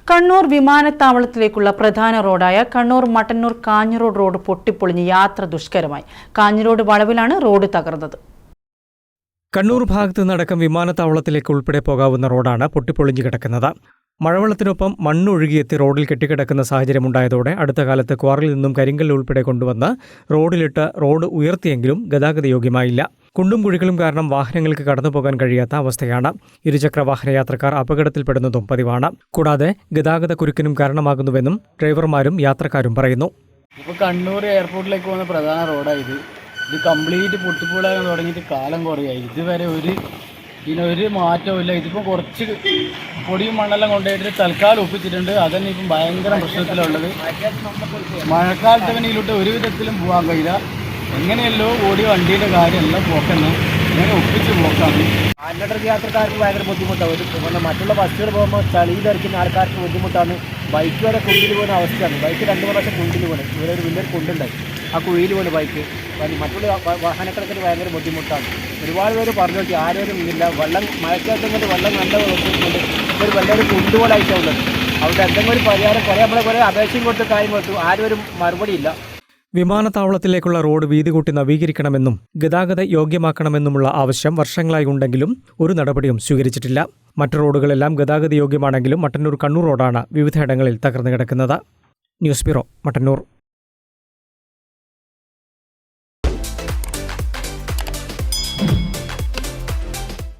കണ്ണൂർ വിമാനത്താവളത്തിലേക്കുള്ള പ്രധാന റോഡായ കണ്ണൂർ-മട്ടന്നൂർ കാഞ്ഞിരോട് റോഡ് പൊട്ടിപ്പൊളിഞ്ഞ് യാത്ര ദുഷ്കരമായി. കാഞ്ഞിരോട് വളവിലാണ് റോഡ് തകർന്നത്. കണ്ണൂർ ഭാഗത്തു നിന്നടക്കം വിമാനത്താവളത്തിലേക്ക് ഉൾപ്പെടെ പോകാവുന്ന റോഡാണ് പൊട്ടിപ്പൊളിഞ്ഞു കിടക്കുന്നത്. മഴവെള്ളത്തിനൊപ്പം മണ്ണൊഴുകിയെത്തി റോഡിൽ കെട്ടിക്കിടക്കുന്ന സാഹചര്യമുണ്ടായതോടെ അടുത്ത കാലത്ത് ക്വാറിൽ നിന്നും കരിങ്കല്ല് ഉൾപ്പെടെ കൊണ്ടുവന്ന് റോഡിലിട്ട് റോഡ് ഉയർത്തിയെങ്കിലും ഗതാഗതയോഗ്യമായില്ല. കുണ്ടും കുഴികളും കാരണം വാഹനങ്ങൾക്ക് കടന്നുപോകാൻ കഴിയാത്ത അവസ്ഥയാണ്. ഇരുചക്ര വാഹന യാത്രക്കാർ അപകടത്തിൽപ്പെടുന്നതും പതിവാണ്. കൂടാതെ ഗതാഗത കുരുക്കിനും കാരണമാകുന്നുവെന്നും ഡ്രൈവർമാരും യാത്രക്കാരും പറയുന്നു. ഇപ്പോൾ കണ്ണൂർ എയർപോർട്ടിലേക്ക് പോകുന്ന പ്രധാന റോഡായത് ഇത് കംപ്ലീറ്റ് പൊട്ടിപ്പൊളിയാൻ തുടങ്ങിയിട്ട് കാലം കുറയായി. ഇതുവരെ ഇതിനൊരു മാറ്റവും ഇല്ല. ഇതിപ്പോൾ കുറച്ച് പൊടിയും മണ്ണെല്ലാം കൊണ്ടുപോയിട്ട് തൽക്കാലം ഒപ്പിച്ചിട്ടുണ്ട്. അതന്നെ ഇപ്പം ഭയങ്കര പ്രശ്നത്തിലുള്ളത്. മഴക്കാലത്ത് തന്നെ ഇതിലോട്ട് ഒരു വിധത്തിലും പോകാൻ കഴിയില്ല. എങ്ങനെയല്ലോ ഓടിയ വണ്ടിയുടെ കാര്യമെല്ലാം പോക്കന്നെ ഇങ്ങനെ ഒപ്പിച്ച് പോക്കാണ്. അന്നടർക്ക് യാത്രക്കാർക്ക് ഭയങ്കര ബുദ്ധിമുട്ടാണ്. മറ്റുള്ള ബസ്സുകൾ പോകുമ്പോൾ ചളിയിൽ ധരിക്കുന്ന ആൾക്കാർക്ക് ബുദ്ധിമുട്ടാണ്. ബൈക്ക് വരെ കുണ്ടിൽ പോകുന്ന അവസ്ഥയാണ്. ബൈക്ക് 2 പ്രാവശ്യം കുണ്ടിൽ പോകുന്നത്. ഇവിടെ ഒരു വലിയൊരു കുണ്ടുണ്ടായി, ആ കുഴിയിൽ പോകുന്ന ബൈക്ക്. മറ്റുള്ള വാഹനക്കാർക്ക് ഭയങ്കര ബുദ്ധിമുട്ടാണ്. ഒരുപാട് പേര് പറഞ്ഞു നോക്കി, ആരും ഇല്ല. വെള്ളം മഴക്കാലത്തും കൊണ്ട് വെള്ളം നല്ല വെച്ചിട്ടുണ്ട്. ഒരു വലിയൊരു കുണ്ട് പോലെ ആയിട്ടുള്ളത്. അവിടെ എന്തെങ്കിലും ഒരു പരിഹാരം കുറേ അപേക്ഷയും കൊടുത്ത് കാര്യം കൊടുത്തു, ആരും ഒരു മറുപടിയില്ല. വിമാനത്താവളത്തിലേക്കുള്ള റോഡ് വീതി കൂട്ടി നവീകരിക്കണമെന്നും ഗതാഗത യോഗ്യമാക്കണമെന്നുമുള്ള ആവശ്യം വർഷങ്ങളായി ഉണ്ടെങ്കിലും ഒരു നടപടിയും സ്വീകരിച്ചിട്ടില്ല. മറ്റു റോഡുകളെല്ലാം ഗതാഗത യോഗ്യമാണെങ്കിലും മട്ടന്നൂർ കണ്ണൂർ റോഡാണ് വിവിധയിടങ്ങളിൽ തകർന്നു കിടക്കുന്നത്. News bureau, Mattannur.